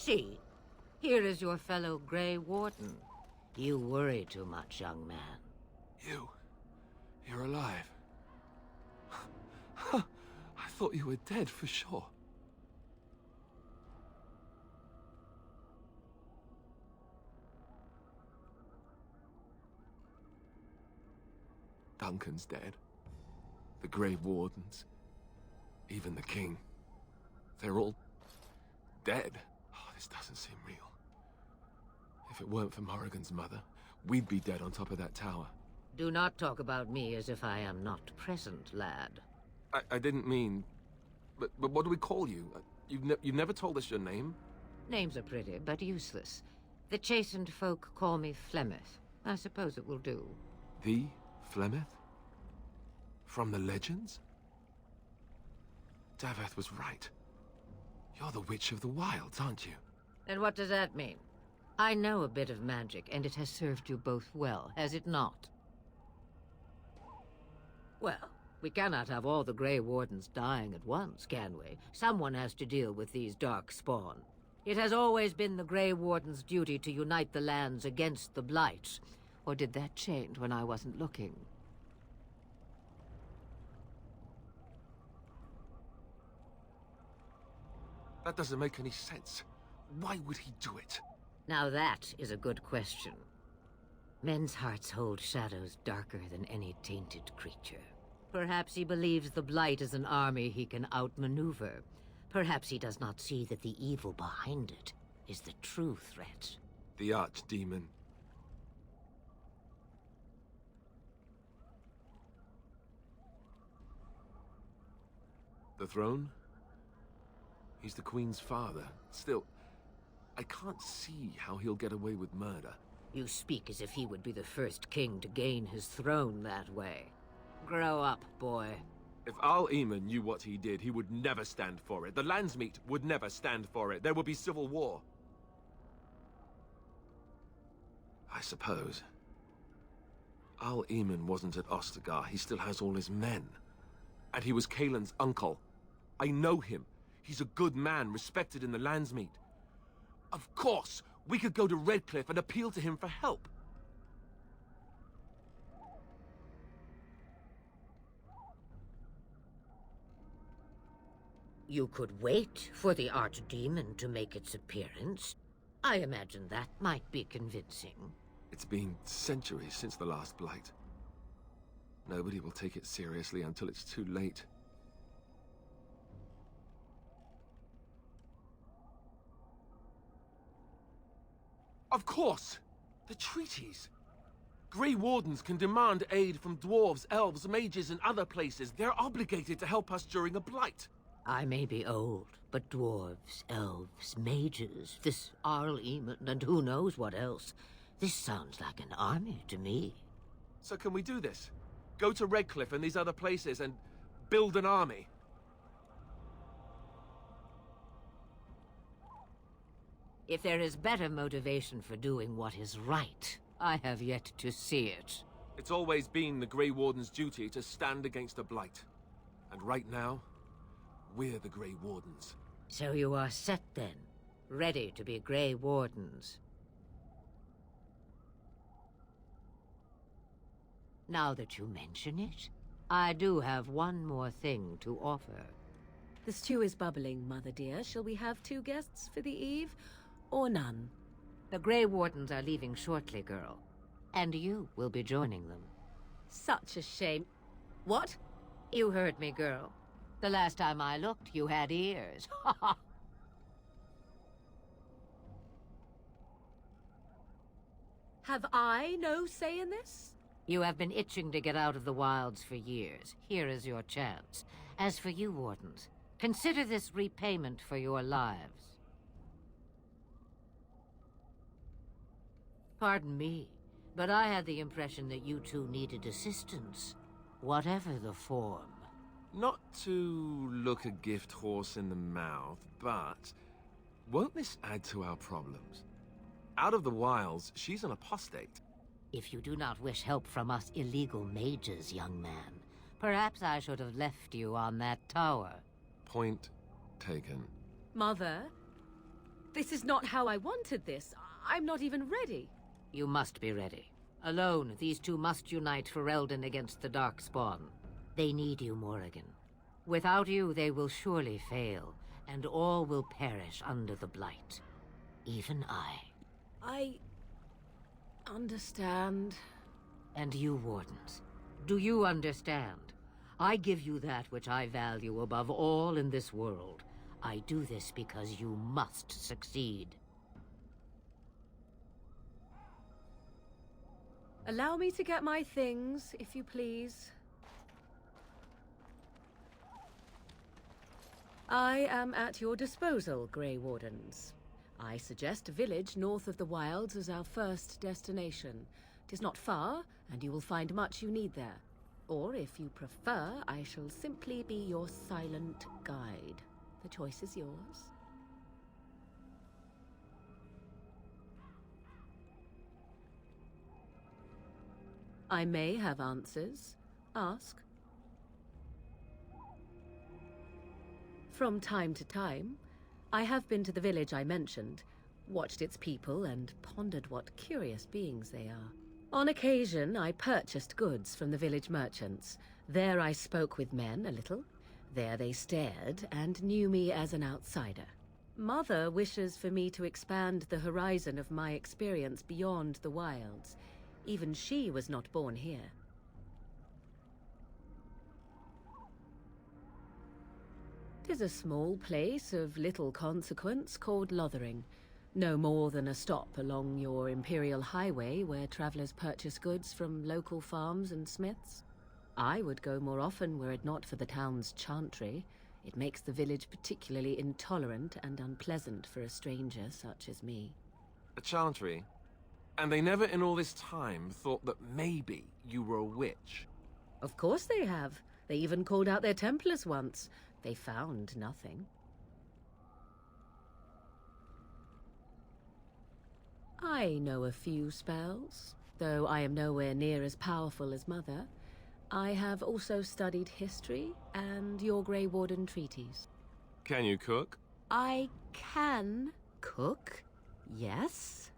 See, here is your fellow Grey Warden. You worry too much, young man. You're alive. I thought you were dead for sure. Duncan's dead. The Grey Wardens. Even the King. They're all dead. Oh, this doesn't seem real. If it weren't for Morrigan's mother, we'd be dead on top of that tower. Do not talk about me as if I am not present, lad. I didn't mean... But what do we call you? You've never told us your name? Names are pretty, but useless. The chastened folk call me Flemeth. I suppose it will do. The Flemeth? From the legends? Daveth was right. You're the Witch of the Wilds, aren't you? And what does that mean? I know a bit of magic, and it has served you both well, has it not? Well, we cannot have all the Grey Wardens dying at once, can we? Someone has to deal with these dark spawn. It has always been the Grey Warden's duty to unite the lands against the Blight. Or did that change when I wasn't looking? That doesn't make any sense. Why would he do it? Now that is a good question. Men's hearts hold shadows darker than any tainted creature. Perhaps he believes the Blight is an army he can outmaneuver. Perhaps he does not see that the evil behind it is the true threat. The Archdemon. The throne? He's the Queen's father. Still, I can't see how he'll get away with murder. You speak as if he would be the first king to gain his throne that way. Grow up, boy. If Al-Eamon knew what he did, he would never stand for it. The Landsmeet would never stand for it. There would be civil war. I suppose. Al-Eamon wasn't at Ostagar. He still has all his men. And he was Kaelin's uncle. I know him. He's a good man, respected in the Landsmeet. Of course, we could go to Redcliffe and appeal to him for help. You could wait for the Archdemon to make its appearance. I imagine that might be convincing. It's been centuries since the last Blight. Nobody will take it seriously until it's too late. Of course! The treaties! Grey Wardens can demand aid from dwarves, elves, mages, and other places. They're obligated to help us during a Blight. I may be old, but dwarves, elves, mages, this Al-Eamon, and who knows what else. This sounds like an army to me. So can we do this? Go to Redcliffe and these other places and build an army? If there is better motivation for doing what is right, I have yet to see it. It's always been the Grey Warden's duty to stand against a Blight. And right now, we're the Grey Wardens. So you are set then, ready to be Grey Wardens. Now that you mention it, I do have one more thing to offer. The stew is bubbling, Mother dear. Shall we have 2 guests for the eve, or none? The Grey Wardens are leaving shortly, girl. And you will be joining them. Such a shame. What? You heard me, girl. The last time I looked, you had ears. Ha ha! Have I no say in this? You have been itching to get out of the wilds for years. Here is your chance. As for you, Wardens, consider this repayment for your lives. Pardon me, but I had the impression that you two needed assistance, whatever the form. Not to look a gift horse in the mouth, but won't this add to our problems? Out of the wilds, she's an apostate. If you do not wish help from us illegal mages, young man, perhaps I should have left you on that tower. Point taken. Mother, This is not how I wanted this. I'm not even ready. You must be ready. Alone, these two must unite for Eldon against the Darkspawn. They need you, Morrigan. Without you, they will surely fail, and all will perish under the Blight. Even I understand. And you, Wardens. Do you understand? I give you that which I value above all in this world. I do this because you must succeed. Allow me to get my things, if you please. I am at your disposal, Grey Wardens. I suggest a village north of the Wilds as our first destination. 'Tis not far, and you will find much you need there. Or, if you prefer, I shall simply be your silent guide. The choice is yours. I may have answers. Ask. From time to time, I have been to the village I mentioned, watched its people, and pondered what curious beings they are. On occasion, I purchased goods from the village merchants. There I spoke with men a little. There they stared and knew me as an outsider. Mother wishes for me to expand the horizon of my experience beyond the wilds. Even she was not born here. "'Tis a small place of little consequence called Lothering. No more than a stop along your Imperial Highway where travelers purchase goods from local farms and smiths. I would go more often were it not for the town's chantry. It makes the village particularly intolerant and unpleasant for a stranger such as me." A chantry? And they never in all this time thought that maybe you were a witch? Of course they have. They even called out their Templars once. They found nothing. I know a few spells, though I am nowhere near as powerful as Mother. I have also studied history and your Grey Warden treaties. Can you cook? I can cook, yes.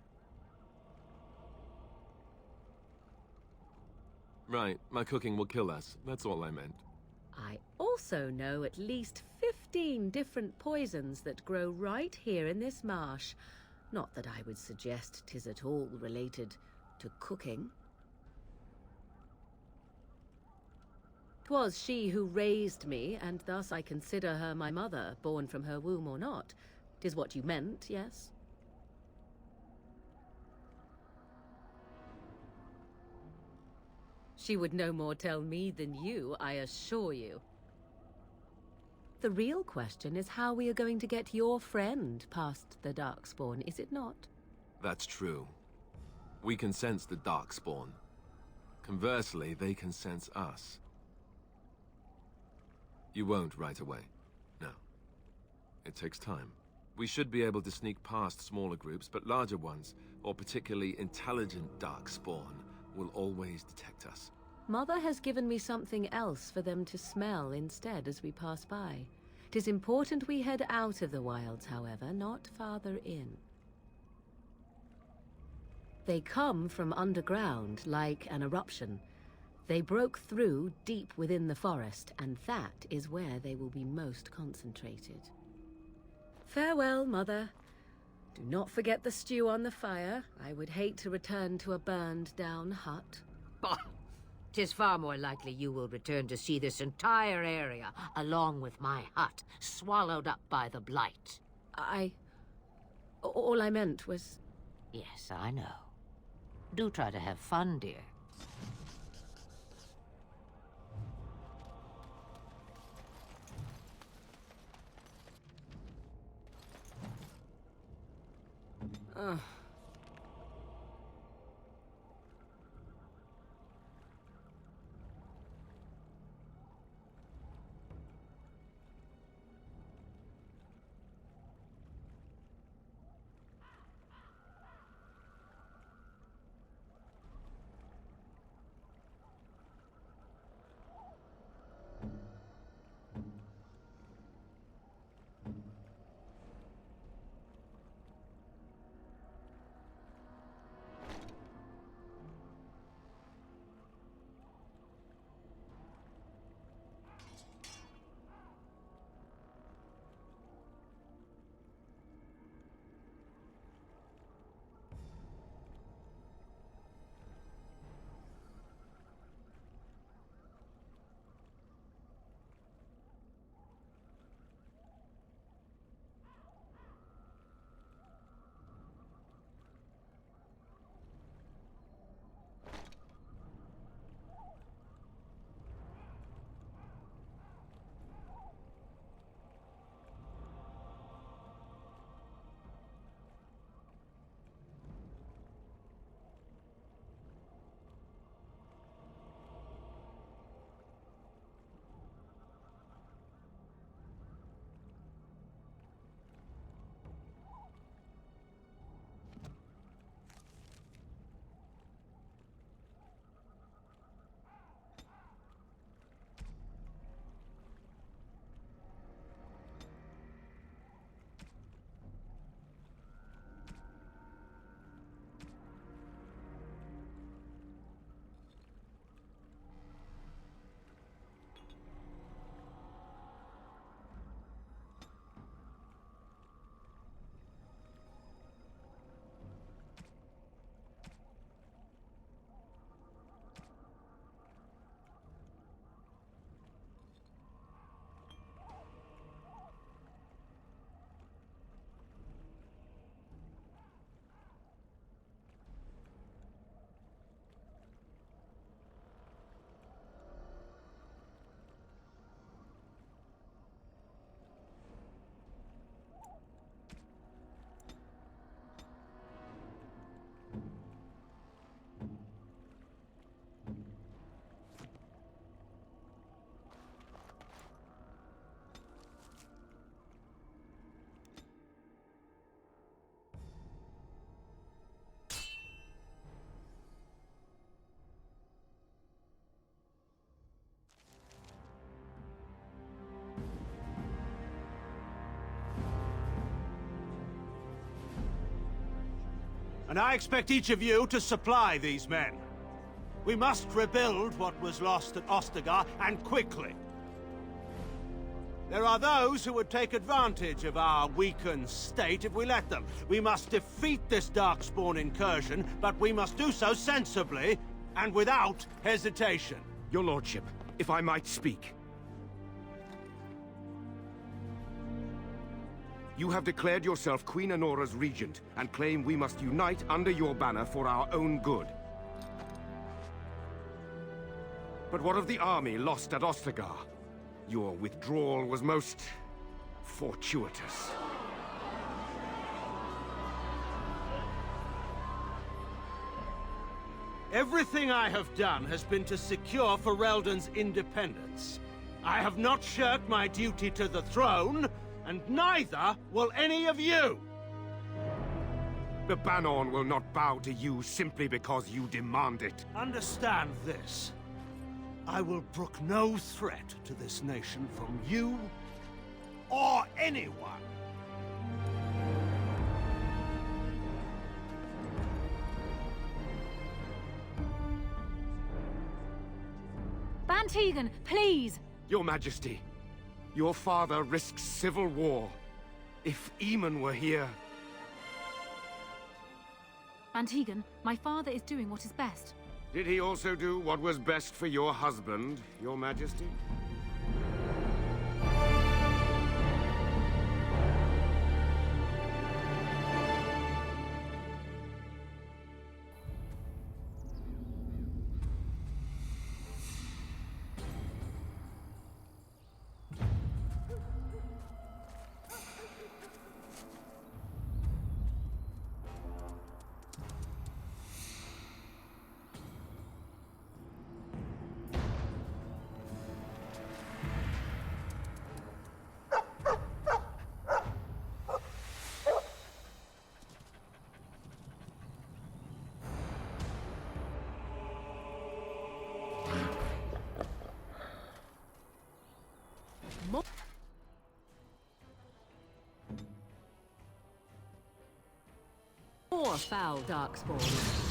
Right, my cooking will kill us. That's all I meant. I also know at least 15 different poisons that grow right here in this marsh. Not that I would suggest 'tis at all related to cooking. 'Twas she who raised me, and thus I consider her my mother, born from her womb or not. 'Tis what you meant, yes? She would no more tell me than you, I assure you. The real question is how we are going to get your friend past the Darkspawn, is it not? That's true. We can sense the Darkspawn. Conversely, they can sense us. You won't right away. No. It takes time. We should be able to sneak past smaller groups, but larger ones, or particularly intelligent Darkspawn, will always detect us. Mother has given me something else for them to smell instead as we pass by. 'Tis important we head out of the wilds, however, not farther in. They come from underground, like an eruption. They broke through deep within the forest, and that is where they will be most concentrated. Farewell, Mother. Do not forget the stew on the fire. I would hate to return to a burned-down hut. Bah! 'Tis far more likely you will return to see this entire area, along with my hut, swallowed up by the Blight. All I meant was... Yes, I know. Do try to have fun, dear. Ugh. And I expect each of you to supply these men. We must rebuild what was lost at Ostagar, and quickly. There are those who would take advantage of our weakened state if we let them. We must defeat this Darkspawn incursion, but we must do so sensibly and without hesitation. Your lordship, if I might speak. You have declared yourself Queen Anora's regent, and claim we must unite under your banner for our own good. But what of the army lost at Ostagar? Your withdrawal was most fortuitous. Everything I have done has been to secure Ferelden's independence. I have not shirked my duty to the throne, and neither will any of you! The Banorn will not bow to you simply because you demand it. Understand this. I will brook no threat to this nation from you or anyone. Bantegan, please! Your Majesty, your father risks civil war. If Eamon were here... Bantegan, my father is doing what is best. Did he also do what was best for your husband, Your Majesty? More foul Darkspawn.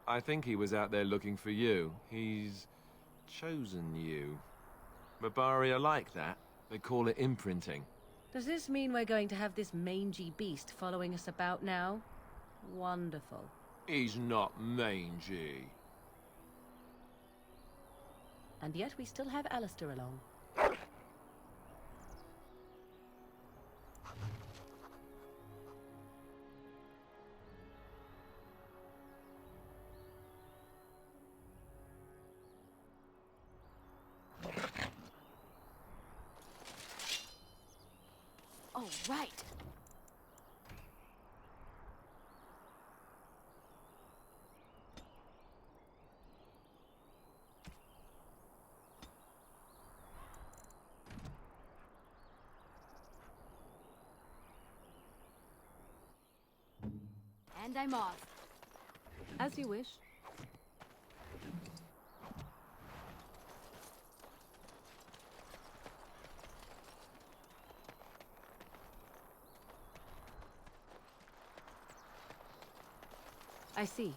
I think he was out there looking for you. He's chosen you. Mabari are like that. They call it imprinting. Does this mean we're going to have this mangy beast following us about now? Wonderful. He's not mangy. And yet we still have Alistair along. Oh, right. And I'm off. As you wish. I see.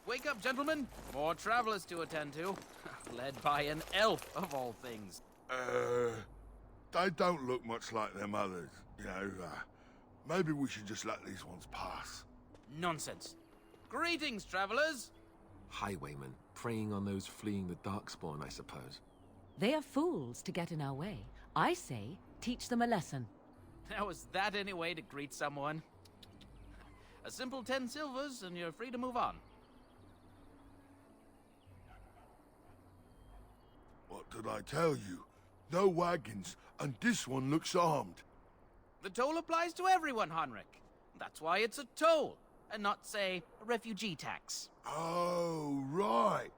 Wake up, gentlemen. More travelers to attend to. Led by an elf, of all things. They don't look much like them others. You know, maybe we should just let these ones pass. Nonsense. Greetings, travelers. Highwaymen, preying on those fleeing the Darkspawn, I suppose. They are fools to get in our way. I say, teach them a lesson. Now, is that any way to greet someone? A simple 10 silvers, and you're free to move on. What did I tell you? No wagons, and this one looks armed. The toll applies to everyone, Heinrich. That's why it's a toll, and not, say, a refugee tax. Oh, right.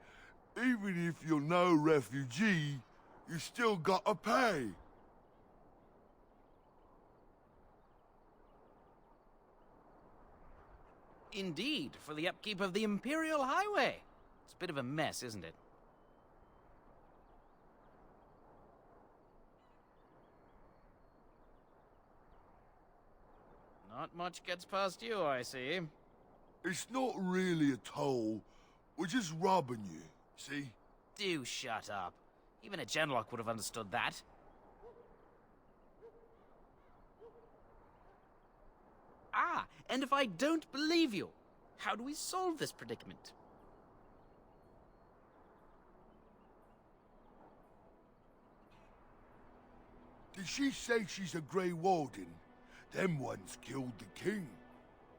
Even if you're no refugee, you still gotta pay. Indeed, for the upkeep of the Imperial Highway. It's a bit of a mess, isn't it? Not much gets past you, I see. It's not really a toll. We're just robbing you, see? Do shut up. Even a Genlock would have understood that. Ah, and if I don't believe you, how do we solve this predicament? Did she say she's a Grey Warden? Them ones killed the king.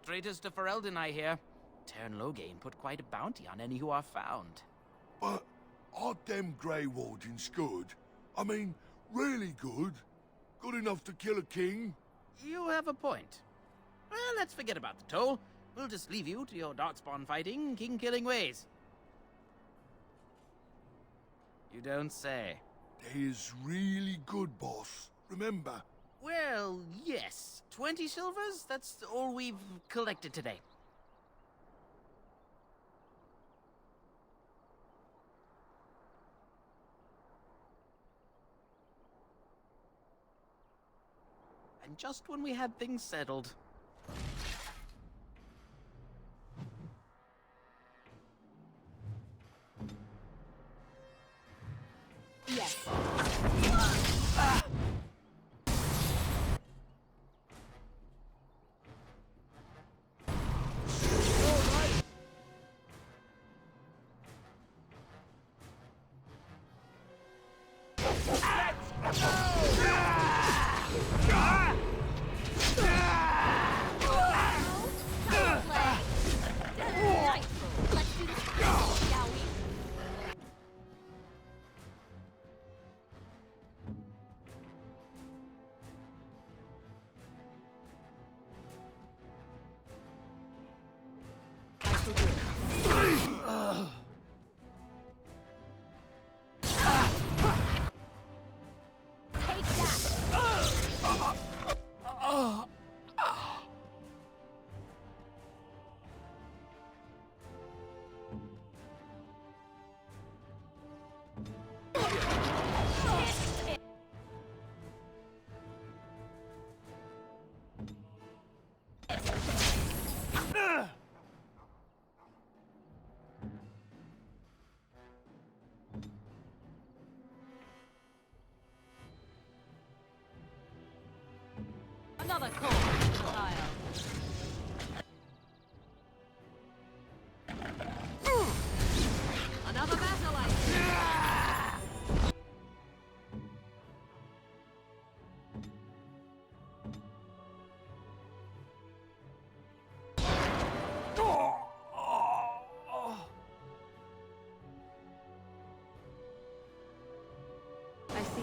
Traitors to Ferelden, I hear. Tern Loghain put quite a bounty on any who are found. But aren't them Grey Wardens good? I mean, really good? Good enough to kill a king? You have a point. Well, let's forget about the toll. We'll just leave you to your darkspawn fighting, king-killing ways. You don't say. They is really good, boss. Remember? Well, yes. 20 silvers? That's all we've collected today. And just when we had things settled. Yes. Another call to the pile. Another battle, I see. I see.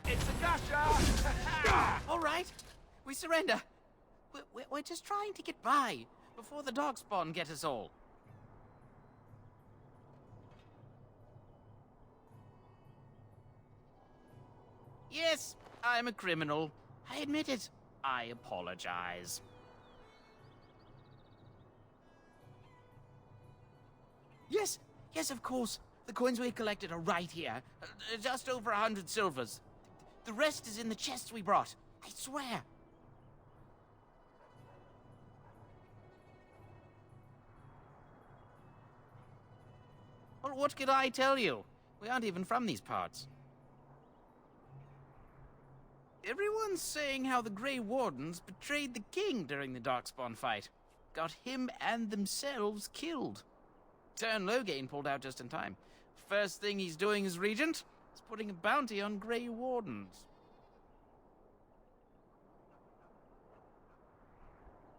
It's a gotcha! All right. We surrender. We're just trying to get by before the Darkspawn get us all. Yes, I'm a criminal. I admit it. I apologize. Yes, of course. The coins we collected are right here. Just over 100 silvers. The rest is in the chests we brought. I swear. Well, what could I tell you? We aren't even from these parts. Everyone's saying how the Grey Wardens betrayed the king during the Darkspawn fight. Got him and themselves killed. Turn Loghain pulled out just in time. First thing he's doing as regent is putting a bounty on Grey Wardens.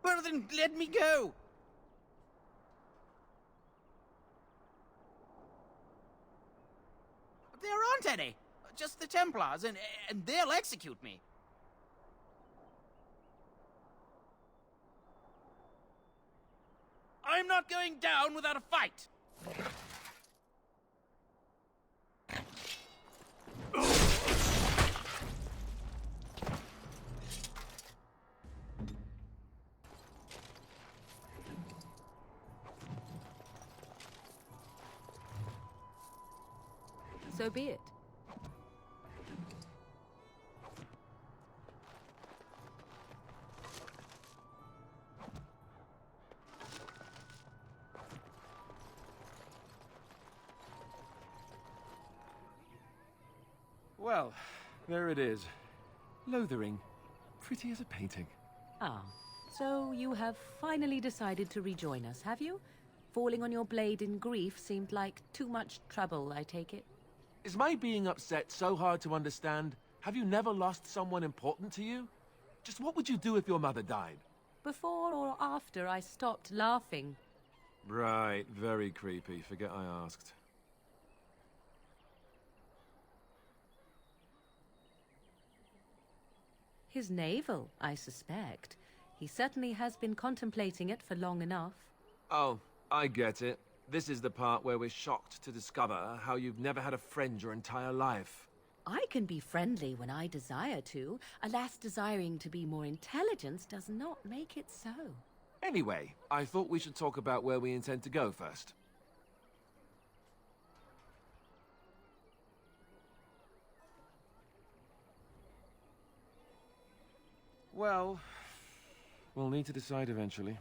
Well then, let me go! There aren't any. Just the Templars, and they'll execute me. I'm not going down without a fight! So be it. Well, there it is. Lothering. Pretty as a painting. Ah, so you have finally decided to rejoin us, have you? Falling on your blade in grief seemed like too much trouble, I take it. Is my being upset so hard to understand? Have you never lost someone important to you? Just what would you do if your mother died? Before or after I stopped laughing. Right, very creepy. Forget I asked. His navel, I suspect. He certainly has been contemplating it for long enough. Oh, I get it. This is the part where we're shocked to discover how you've never had a friend your entire life. I can be friendly when I desire to. Alas, desiring to be more intelligent does not make it so. Anyway, I thought we should talk about where we intend to go first. Well, we'll need to decide eventually.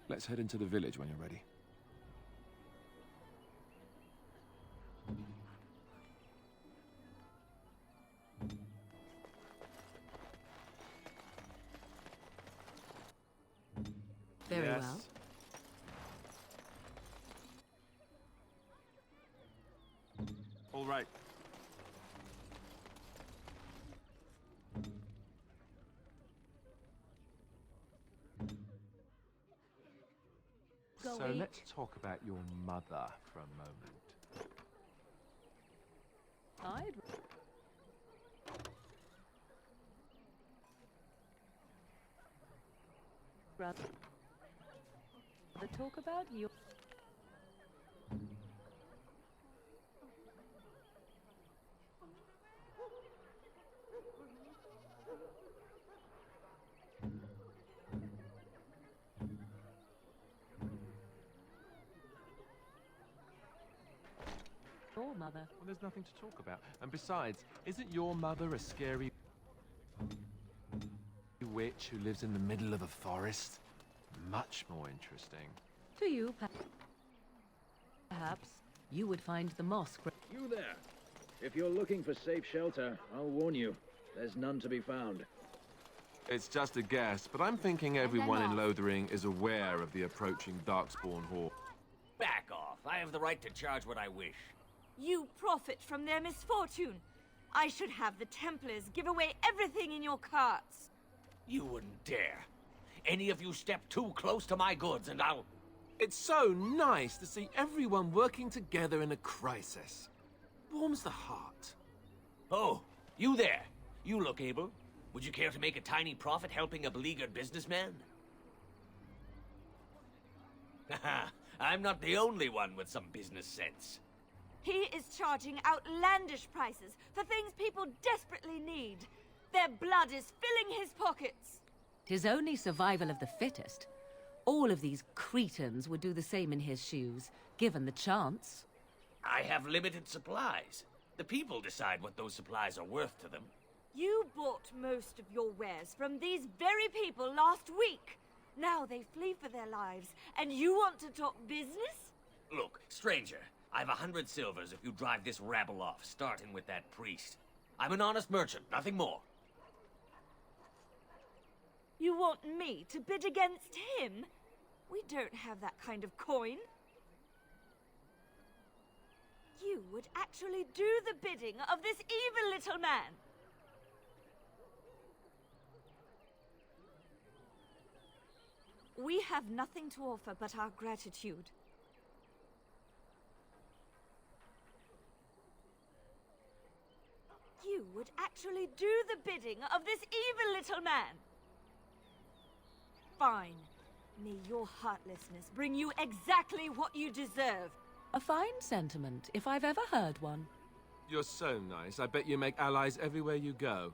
Let's head into the village when you're ready. Very Yes. well. All right. So Going. let's talk about your mother for a moment. I'd rather talk about your... Your mother. Well, there's nothing to talk about. And besides, isn't your mother a scary witch who lives in the middle of a forest? Much more interesting. To you, perhaps. You would find the mosque... You there. If you're looking for safe shelter, I'll warn you. There's none to be found. It's just a guess, but I'm thinking everyone in Lothering is aware of the approaching Darkspawn horde. Back off. I have the right to charge what I wish. You profit from their misfortune. I should have the Templars give away everything in your carts. You wouldn't dare. Any of you step too close to my goods and I'll... It's so nice to see everyone working together in a crisis. Warms the heart. Oh, you there. You look able. Would you care to make a tiny profit helping a beleaguered businessman? Haha, I'm not the only one with some business sense. He is charging outlandish prices for things people desperately need. Their blood is filling his pockets. 'Tis only survival of the fittest. All of these cretins would do the same in his shoes, given the chance. I have limited supplies. The people decide what those supplies are worth to them. You bought most of your wares from these very people last week. Now they flee for their lives, and you want to talk business? Look, stranger, I've 100 silvers if you drive this rabble off, starting with that priest. I'm an honest merchant, nothing more. You want me to bid against him? We don't have that kind of coin. You would actually do the bidding of this evil little man. We have nothing to offer but our gratitude. You would actually do the bidding of this evil little man. Fine. May your heartlessness bring you exactly what you deserve. A fine sentiment, if I've ever heard one. You're so nice. I bet you make allies everywhere you go.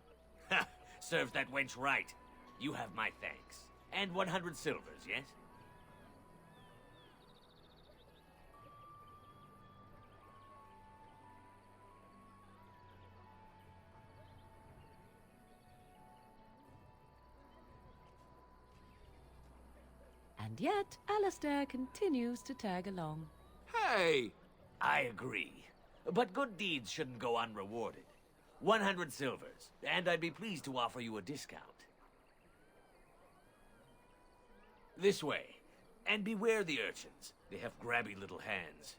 Ha! Serves that wench right. You have my thanks. And 100 silvers, yes? And yet, Alistair continues to tag along. Hey! I agree. But good deeds shouldn't go unrewarded. 100 silvers, and I'd be pleased to offer you a discount. This way. And beware the urchins. They have grabby little hands.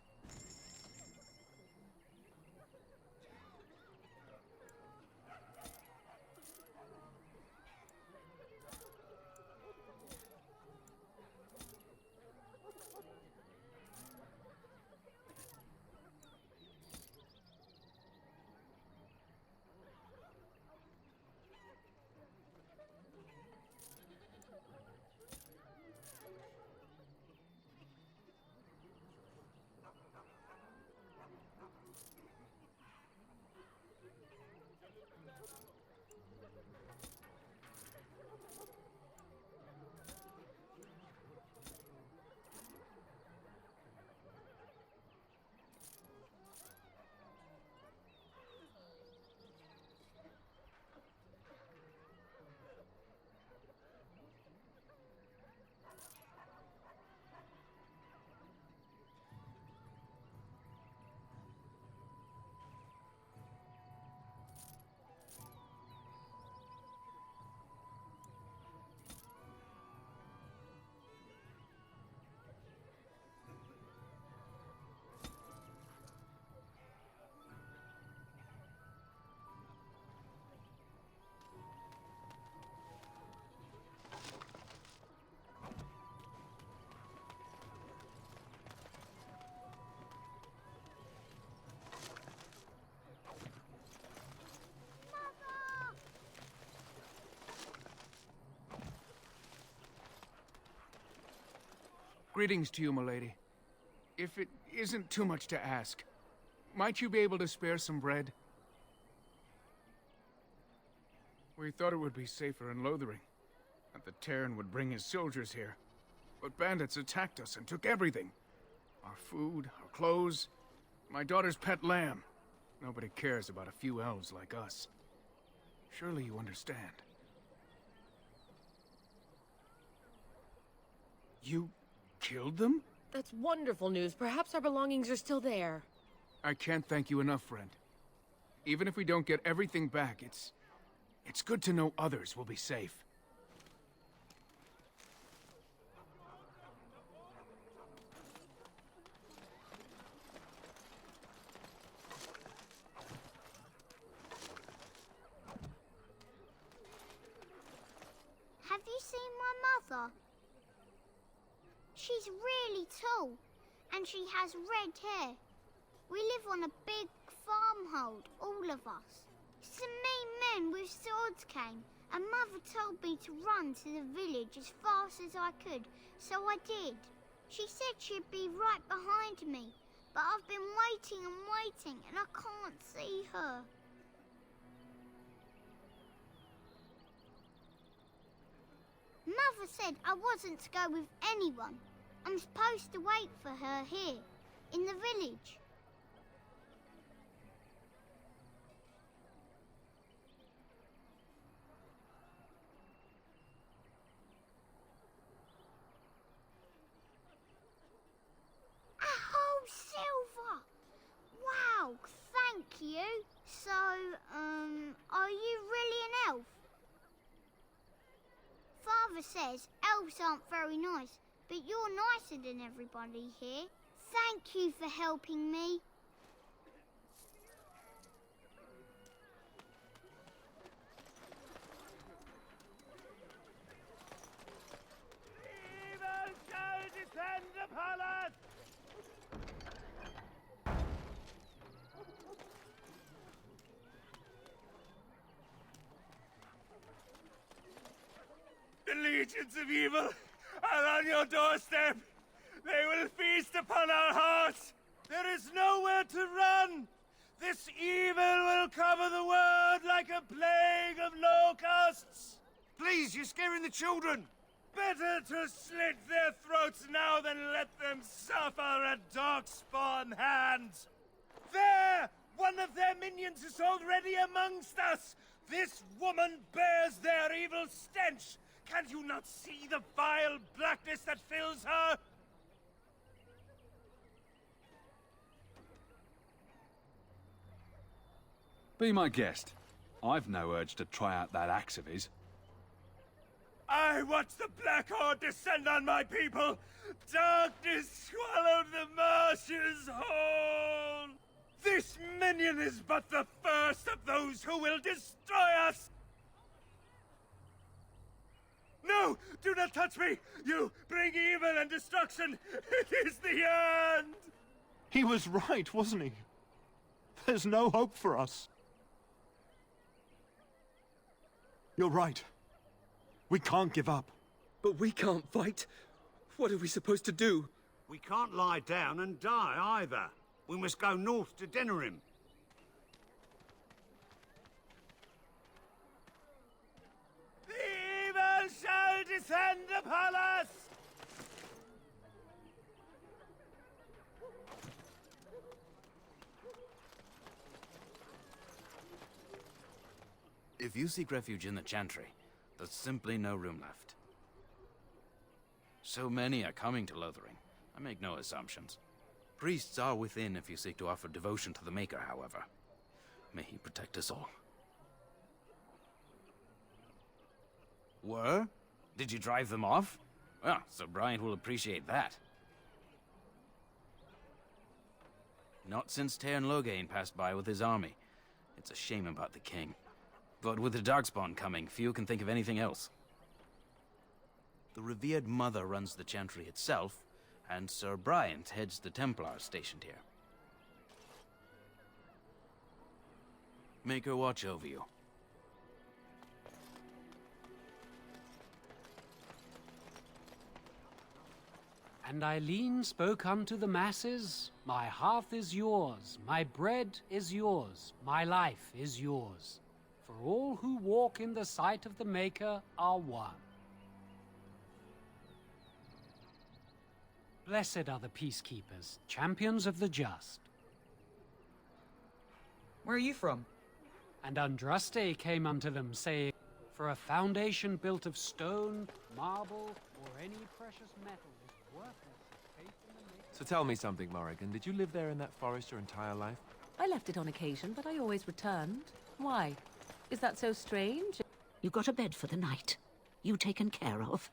Greetings to you, milady. If it isn't too much to ask, might you be able to spare some bread? We thought it would be safer in Lothering, that the Terran would bring his soldiers here. But bandits attacked us and took everything. Our food, our clothes, my daughter's pet lamb. Nobody cares about a few elves like us. Surely you understand. You killed them? That's wonderful news. Perhaps our belongings are still there. I can't thank you enough, friend. Even if we don't get everything back, it's good to know others will be safe. Have you seen my mother? She's really tall, and she has red hair. We live on a big farmhold, all of us. Some mean men with swords came and Mother told me to run to the village as fast as I could, so I did. She said she'd be right behind me, but I've been waiting and waiting, and I can't see her. Mother said I wasn't to go with anyone. I'm supposed to wait for her here, in the village. A whole silver! Wow, thank you. So, are you really an elf? Father says elves aren't very nice, but you're nicer than everybody here. Thank you for helping me. Evil shall descend upon us! The legions of evil are on your doorstep. They will feast upon our hearts. There is nowhere to run. This evil will cover the world like a plague of locusts. Please, you're scaring the children. Better to slit their throats now than let them suffer at Darkspawn hands. There! One of their minions is already amongst us. This woman bears their evil stench. Can you not see the vile blackness that fills her? Be my guest. I've no urge to try out that axe of his. I watch the Black Horde descend on my people. Darkness swallowed the marshes whole. This minion is but the first of those who will destroy us. No! Do not touch me! You bring evil and destruction! It is the end! He was right, wasn't he? There's no hope for us. You're right. We can't give up. But we can't fight. What are we supposed to do? We can't lie down and die either. We must go north to Denerim. The evil shall descend upon us! If you seek refuge in the Chantry, there's simply no room left. So many are coming to Lothering. I make no assumptions. Priests are within if you seek to offer devotion to the Maker, however. May he protect us all. Were? Did you drive them off? Well, Sir Bryant will appreciate that. Not since Tairn Loghain passed by with his army. It's a shame about the king. But with the Darkspawn coming, few can think of anything else. The revered mother runs the Chantry itself, and Sir Bryant heads the Templars stationed here. Make her watch over you. And Eileen spoke unto the masses, my hearth is yours, my bread is yours, my life is yours. For all who walk in the sight of the Maker are one. Blessed are the peacekeepers, champions of the just. Where are you from? And Andraste came unto them, saying, for a foundation built of stone, marble, or any precious metal is worthless of faith in the Maker. So tell me something, Morrigan. Did you live there in that forest your entire life? I left it on occasion, but I always returned. Why? Is that so strange? You got a bed for the night. You taken care of.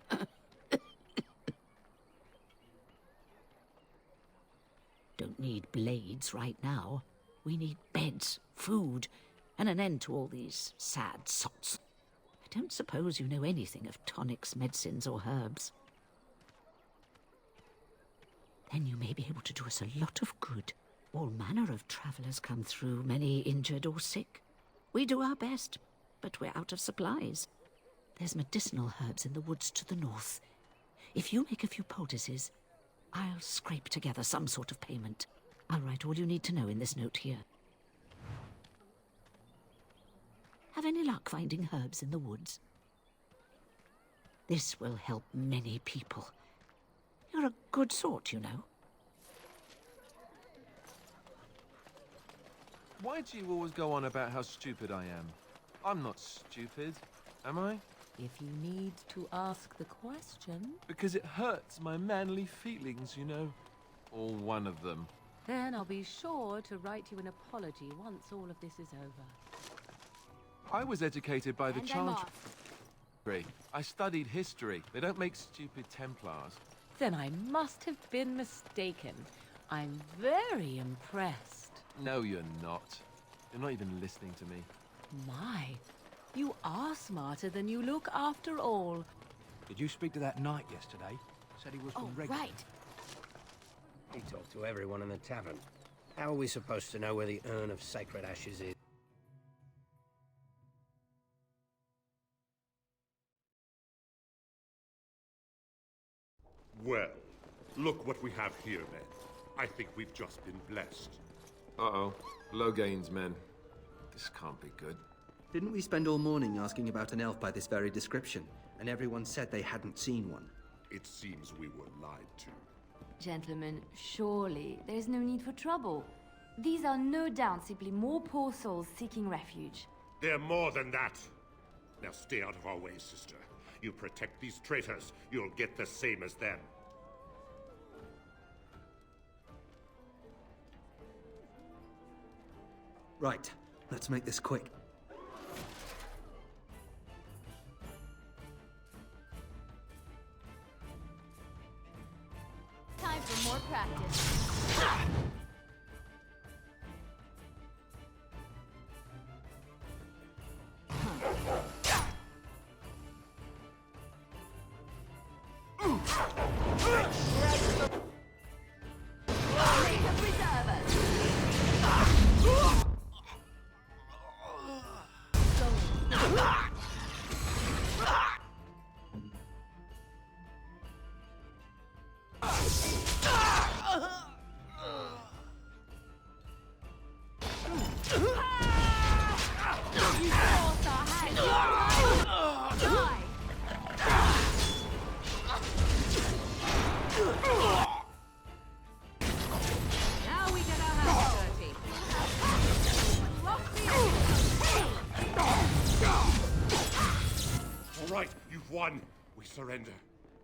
Don't need blades right now. We need beds, food, and an end to all these sad sots. I don't suppose you know anything of tonics, medicines, or herbs. Then you may be able to do us a lot of good. All manner of travellers come through, many injured or sick. We do our best, but we're out of supplies. There's medicinal herbs in the woods to the north. If you make a few poultices, I'll scrape together some sort of payment. I'll write all you need to know in this note here. Have any luck finding herbs in the woods? This will help many people. You're a good sort, you know. Why do you always go on about how stupid I am? I'm not stupid, am I? If you need to ask the question... Because it hurts my manly feelings, you know. Or one of them. Then I'll be sure to write you an apology once all of this is over. I was educated by the And I'm Chant... off. I studied history. They don't make stupid Templars. Then I must have been mistaken. I'm very impressed. No, you're not. You're not even listening to me. My, you are smarter than you look after all. Did you speak to that knight yesterday? Said he was from Regular. Right. He talked to everyone in the tavern. How are we supposed to know where the urn of sacred ashes is? Well, look what we have here, men. I think we've just been blessed. Uh-oh. Logain's men. This can't be good. Didn't we spend all morning asking about an elf by this very description, and everyone said they hadn't seen one? It seems we were lied to. Gentlemen, surely there's no need for trouble. These are no doubt simply more poor souls seeking refuge. They're more than that. Now stay out of our way, sister. You protect these traitors, you'll get the same as them. Right, let's make this quick. Time for more practice. Won. We surrender.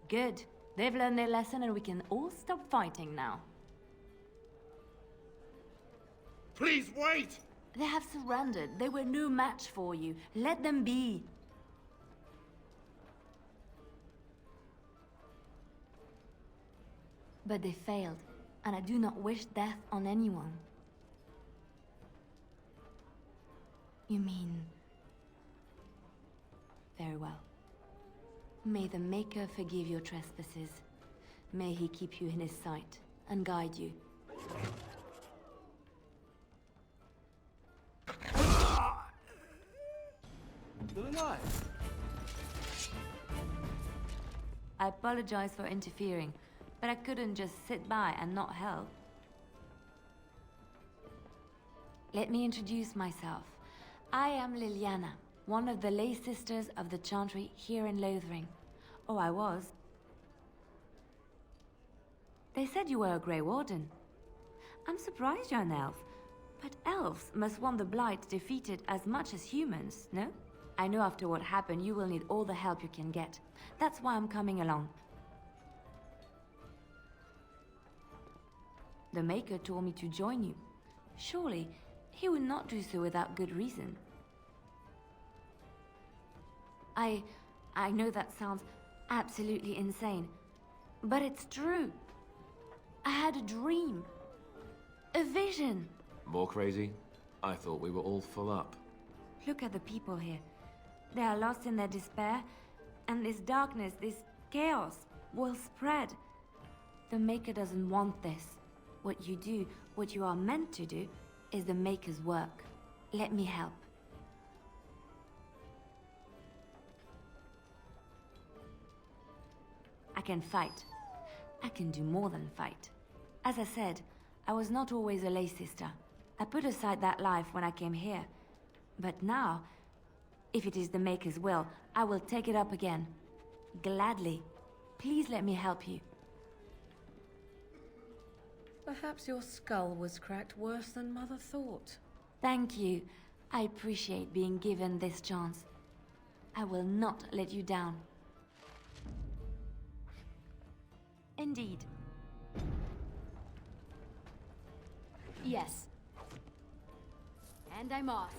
Good. They've learned their lesson and we can all stop fighting now. Please wait! They have surrendered. They were no match for you. Let them be. But they failed, and I do not wish death on anyone. You mean... Very well. May the Maker forgive your trespasses. May he keep you in his sight and guide you. Still alive? I apologize for interfering, but I couldn't just sit by and not help. Let me introduce myself. I am Liliana, one of the lay sisters of the Chantry here in Lothering. Oh, I was. They said you were a Grey Warden. I'm surprised you're an elf, but elves must want the Blight defeated as much as humans, no? I know after what happened you will need all the help you can get. That's why I'm coming along. The Maker told me to join you. Surely, he would not do so without good reason. I know that sounds absolutely insane, but it's true. I had a dream. A vision. More crazy? I thought we were all full up. Look at the people here. They are lost in their despair, and this darkness, this chaos, will spread. The Maker doesn't want this. What you do, what you are meant to do, is the Maker's work. Let me help. I can fight. I can do more than fight. As I said, I was not always a lay sister. I put aside that life when I came here. But now, if it is the Maker's will, I will take it up again. Gladly. Please let me help you. Perhaps your skull was cracked worse than Mother thought. Thank you. I appreciate being given this chance. I will not let you down. Indeed. Yes. And I'm off.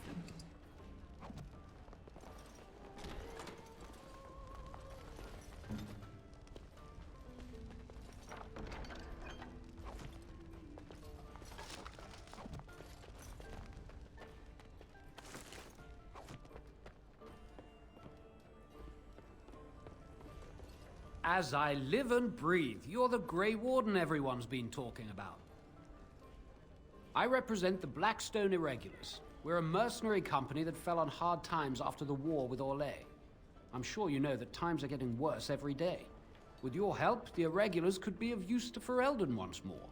As I live and breathe, you're the Grey Warden everyone's been talking about. I represent the Blackstone Irregulars. We're a mercenary company that fell on hard times after the war with Orlais. I'm sure you know that times are getting worse every day. With your help, the Irregulars could be of use to Ferelden once more.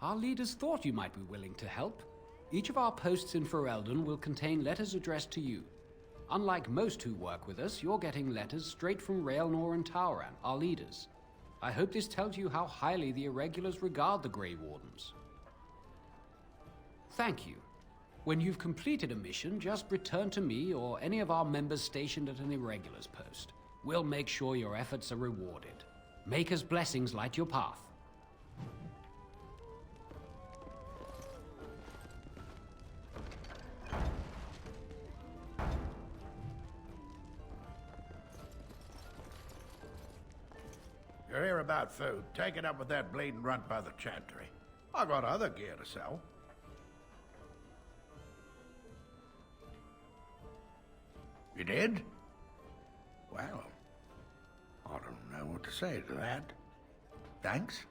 Our leaders thought you might be willing to help. Each of our posts in Ferelden will contain letters addressed to you. Unlike most who work with us, you're getting letters straight from Raelnor and Tauran, our leaders. I hope this tells you how highly the Irregulars regard the Grey Wardens. Thank you. When you've completed a mission, just return to me or any of our members stationed at an Irregulars post. We'll make sure your efforts are rewarded. Maker's blessings light your path. You're here about food. Take it up with that bleeding runt by the chantry. I got other gear to sell. You did? Well, I don't know what to say to that. Thanks.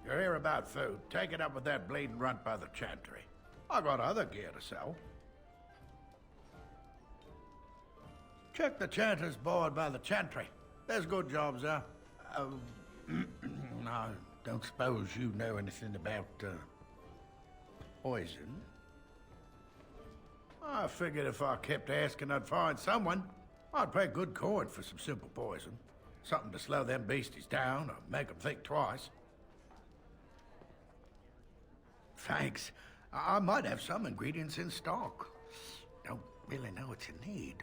You're here about food. Take it up with that bleeding runt by the chantry. I got other gear to sell. Check the chanter's board by the chantry. There's good jobs there. I don't suppose you know anything about, poison? I figured if I kept asking, I'd find someone. I'd pay good coin for some simple poison. Something to slow them beasties down or make them think twice. Thanks. I might have some ingredients in stock. Don't really know what you need.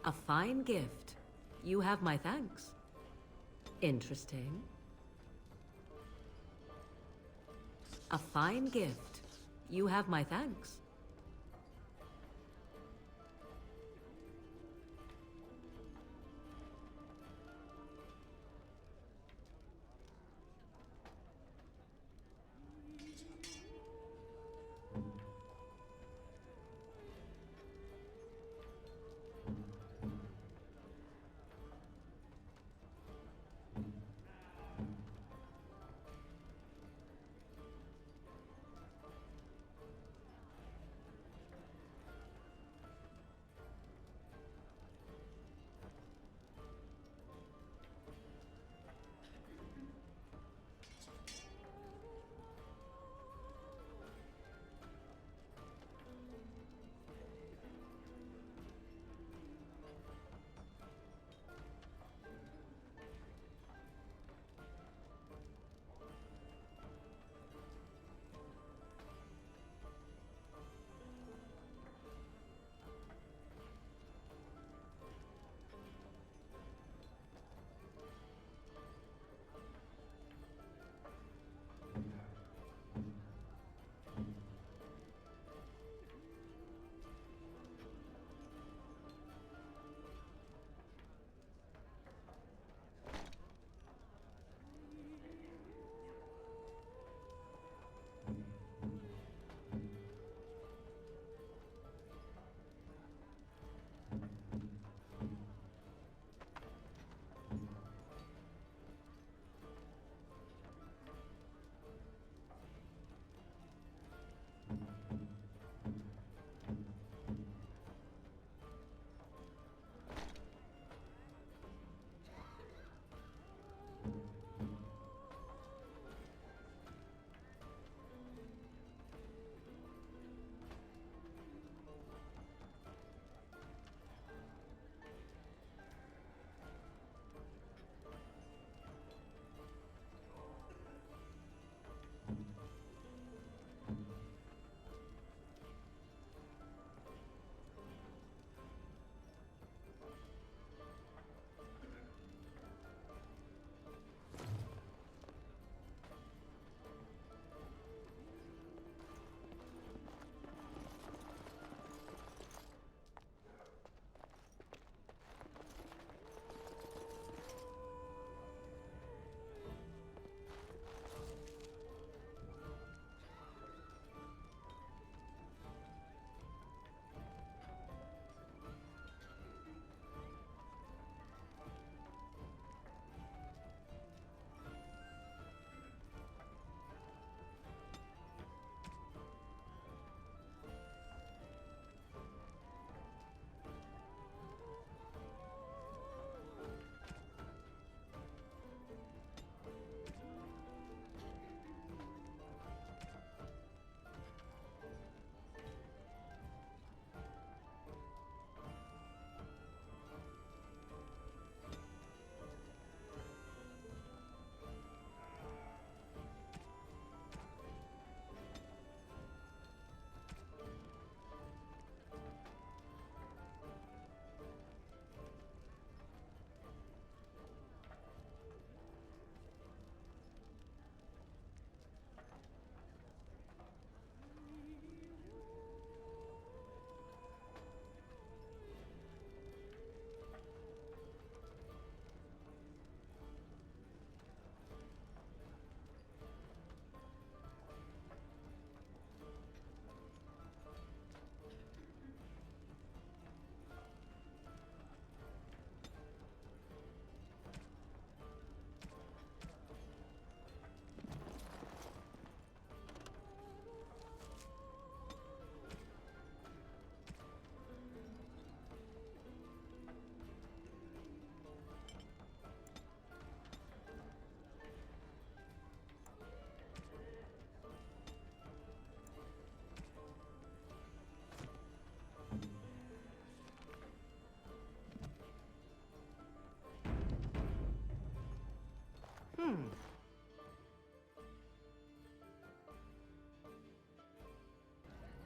A fine gift. You have my thanks. Interesting. A fine gift. You have my thanks.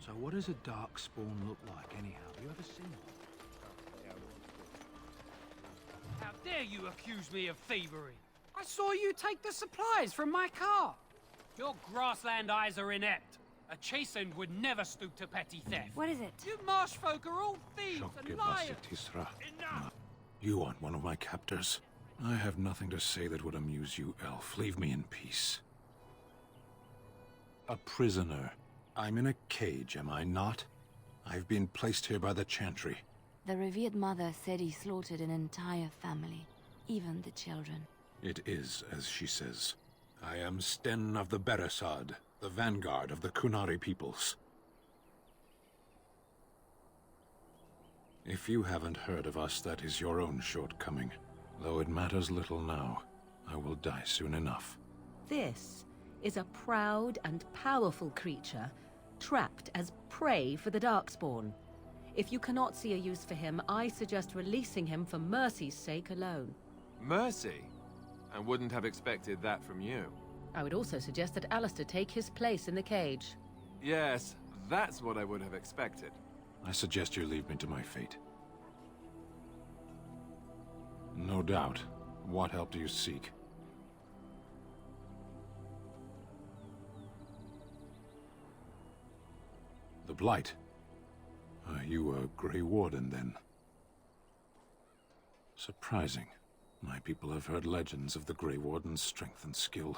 So what does a dark spawn look like anyhow? Have you ever seen one? dare you accuse me of thievery? I saw you take the supplies from my car. Your grassland eyes are inept. A chastened would never stoop to petty theft. What is it? You marsh folk are all thieves and liars. You aren't one of my captors. I have nothing to say that would amuse you, elf. Leave me in peace. A prisoner. I'm in a cage, am I not? I've been placed here by the Chantry. The revered mother said he slaughtered an entire family, even the children. It is as she says. I am Sten of the Beresad, the vanguard of the Kunari peoples. If you haven't heard of us, that is your own shortcoming. Though it matters little now, I will die soon enough. This is a proud and powerful creature, trapped as prey for the Darkspawn. If you cannot see a use for him, I suggest releasing him for mercy's sake alone. Mercy? I wouldn't have expected that from you. I would also suggest that Alistair take his place in the cage. Yes, that's what I would have expected. I suggest you leave me to my fate. No doubt. What help do you seek? The Blight. Are you a Grey Warden, then? Surprising. My people have heard legends of the Grey Warden's strength and skill.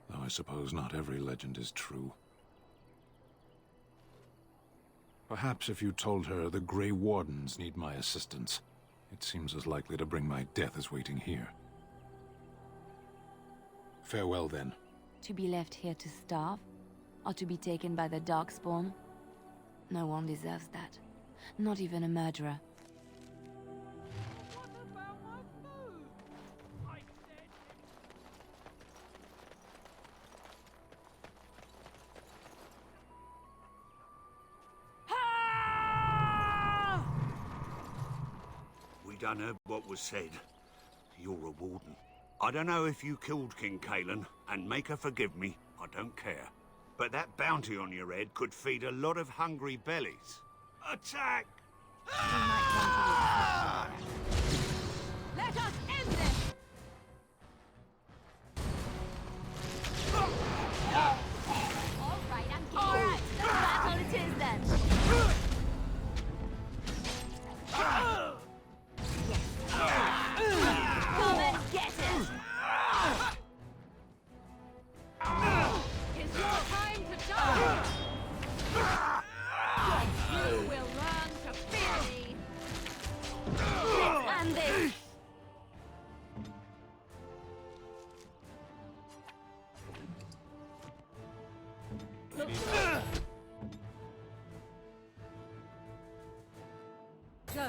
Though I suppose not every legend is true. Perhaps if you told her the Grey Wardens need my assistance, it seems as likely to bring my death as waiting here. Farewell, then. To be left here to starve? Or to be taken by the Darkspawn? No one deserves that. Not even a murderer. We done heard what was said. You're a warden. I don't know if you killed King Kalen, and make her forgive me, I don't care. But that bounty on your head could feed a lot of hungry bellies. Attack! Let us end this! All right, the battle it is then. Come and get it! It's your time to die! You will learn to fear me! Let's end this! Go!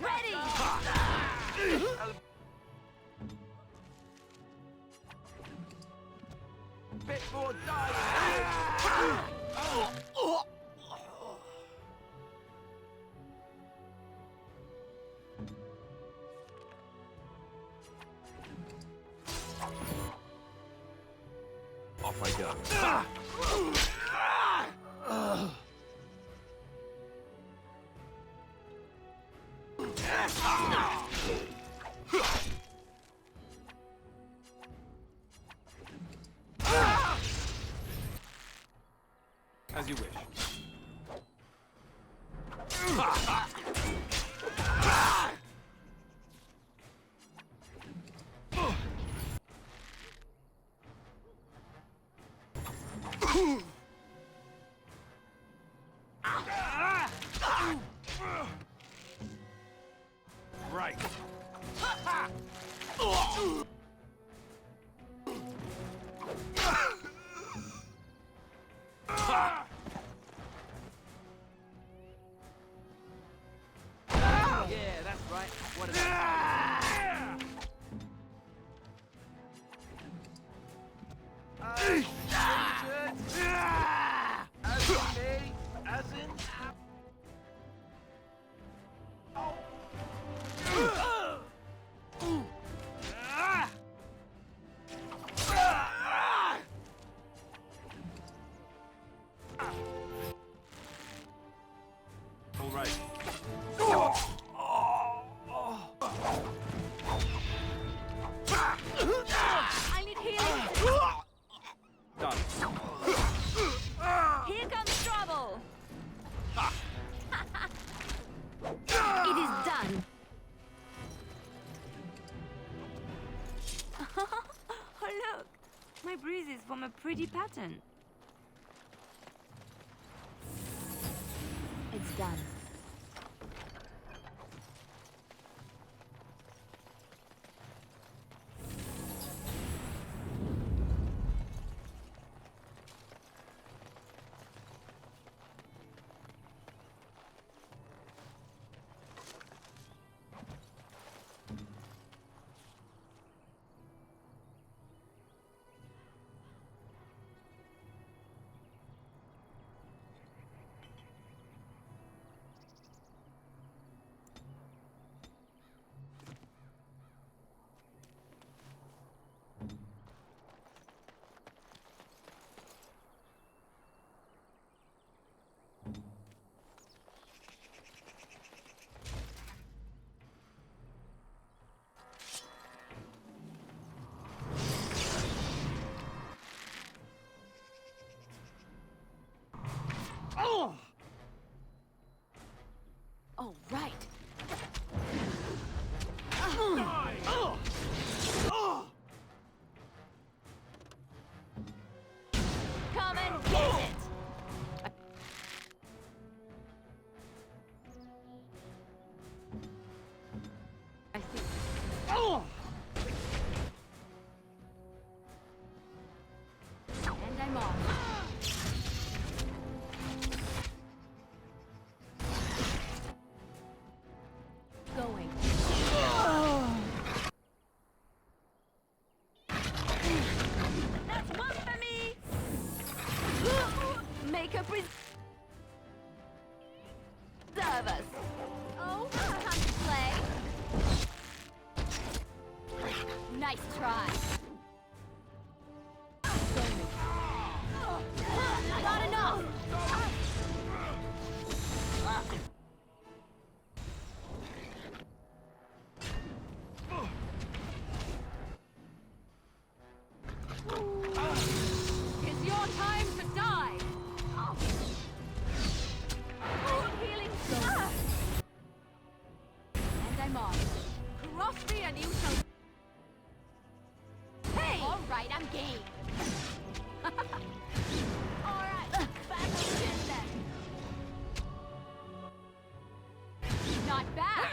Ready! Bit more dying! Off I go. As you wish. Right. Yeah, that's right. What about already. I need healing. Done. Here comes trouble. It is done. Oh look, my bruises form a pretty pattern. It's done. Oh, right. Come and get it! I think... And I'm off. Going. That's one for me! Make a preserve us. Oh, time to play. Nice try. Not enough! It's your time to die! Healing zone. And I'm off. Cross me and you shall... Hey! Alright, I'm game. Alright, back to this then. Not bad!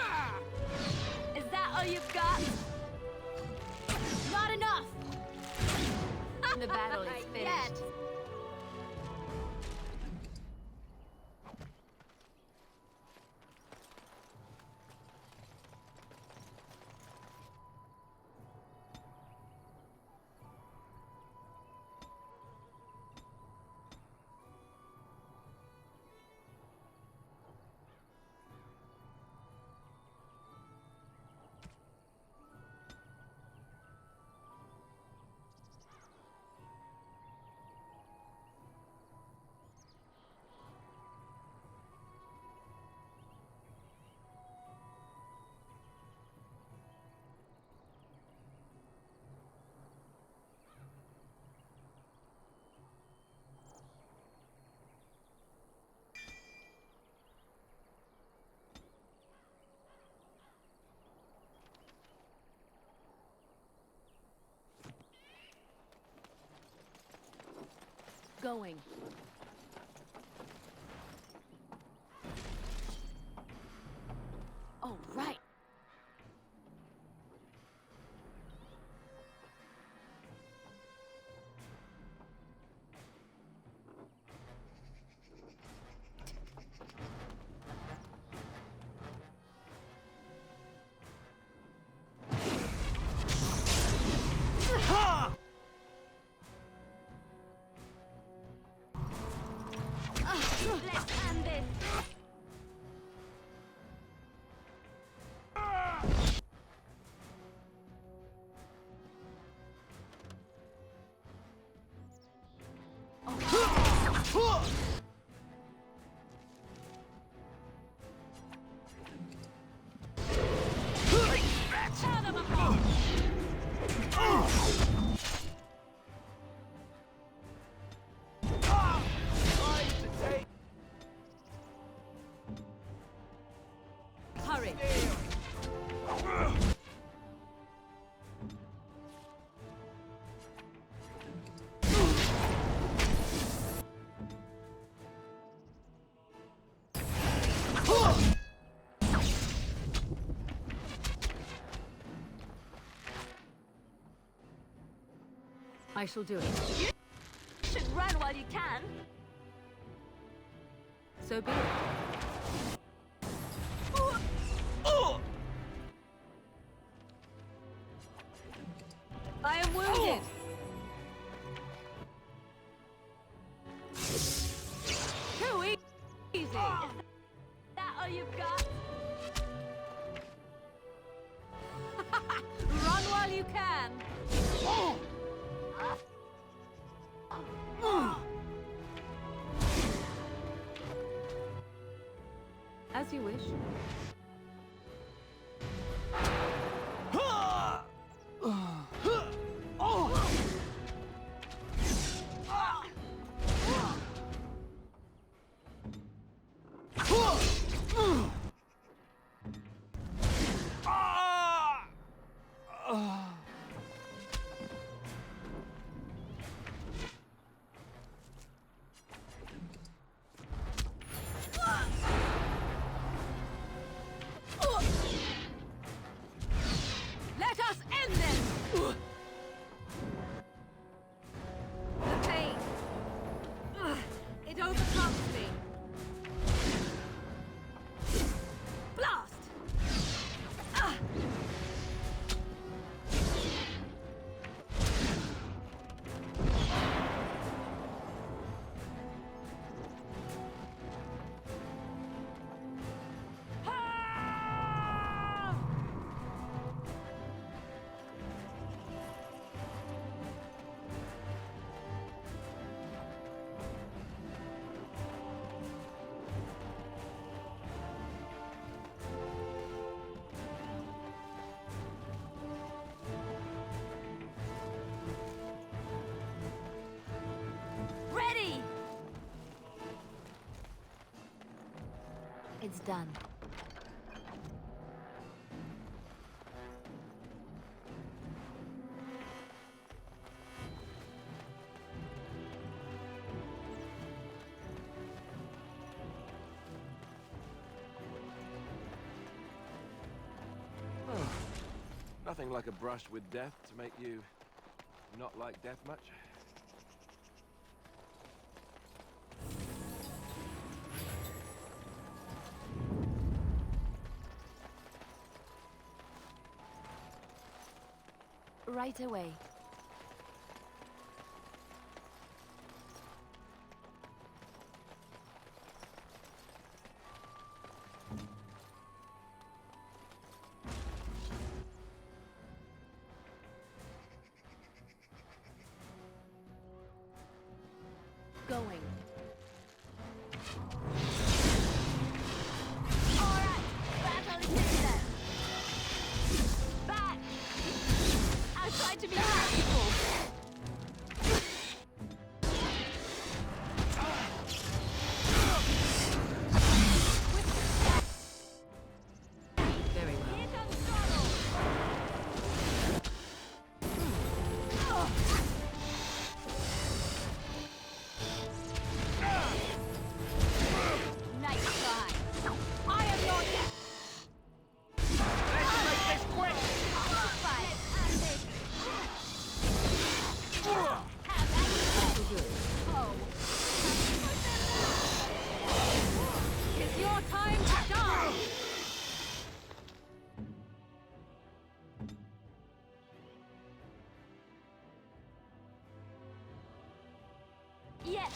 Is that all you've got? Not enough! The battle is finished. Going. Oh, right. Let's end this. I shall do it. You should run while you can. So be it. I am wounded. Too easy. That all you've got? Run while you can. As you wish. Let us end this! The pain. It overcomes me. Blast! Ready! It's done. Nothing like a brush with death to make you not like death much. Right away. Going. Alright, battle is here. Back! I'll try to be merciful. Very well. Here comes trouble. Nice try. I am your death. Let's make this quick! It's your time to die! Yes.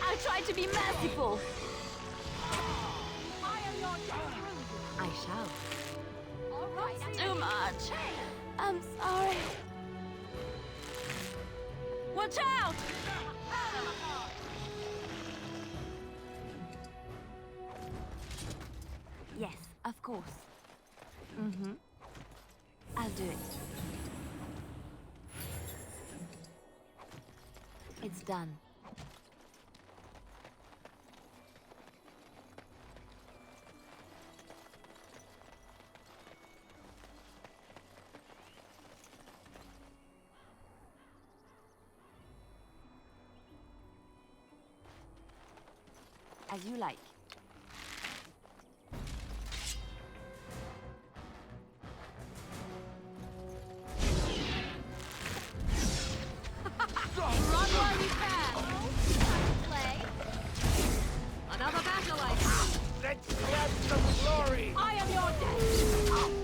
I'll try to be merciful. I shall. Too much. I'm sorry. Watch out! Yes, of course. Mm-hmm. I'll do it. It's done. As you like. Run while you can! Play. Another battle, I see. Let's get some glory! I am your death!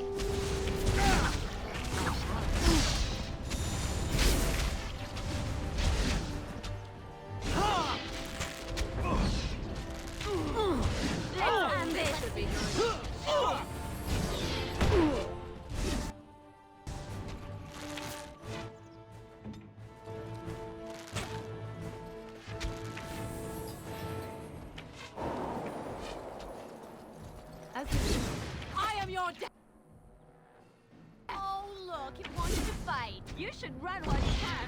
Let's end this! I am your death! Oh, look, it wants to fight. You should run while you can.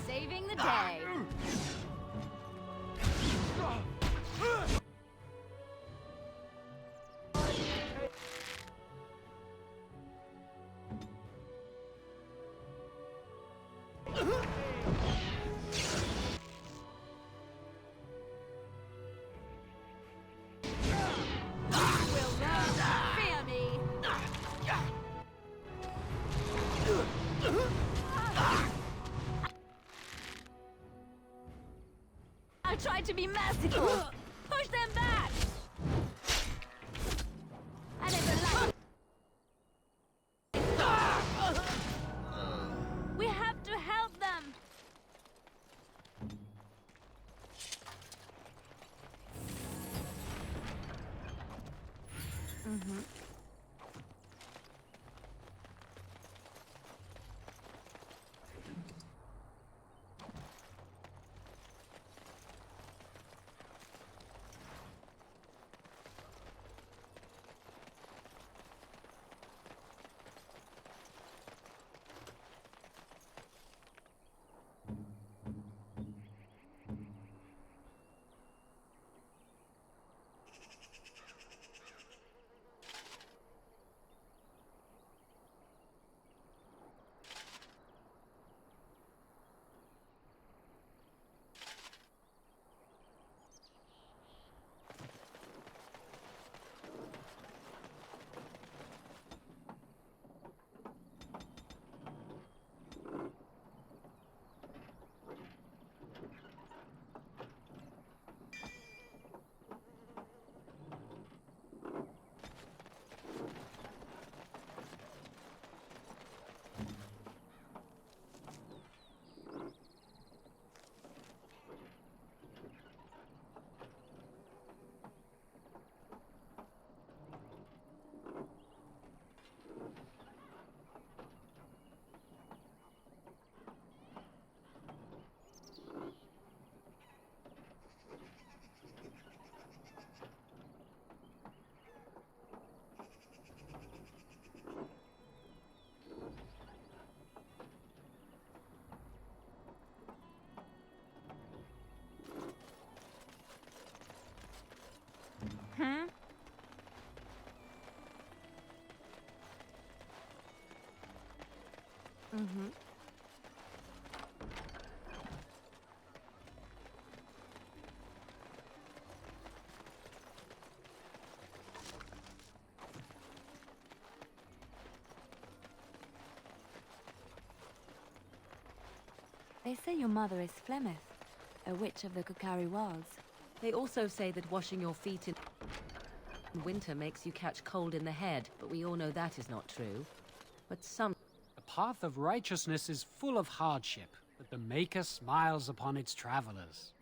Saving the day. I tried to be merciful. Push them back. I never liked. We have to help them. Mm-hmm. Mm-hmm. They say your mother is Flemeth, a witch of the Kukari Wilds. They also say that washing your feet in winter makes you catch cold in the head, but we all know that is not true. But some... The path of righteousness is full of hardship, but the Maker smiles upon its travelers.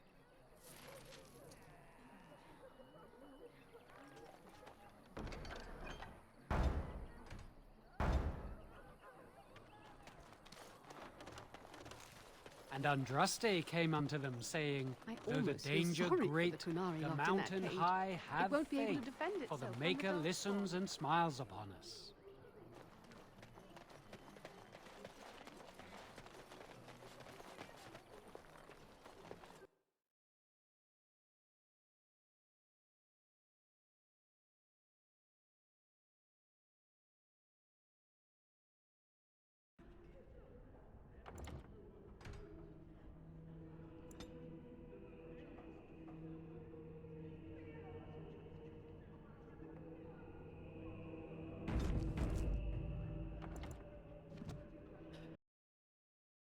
And Andraste came unto them, saying, though the danger great, the mountain high, have faith, for the Maker listens and smiles upon us.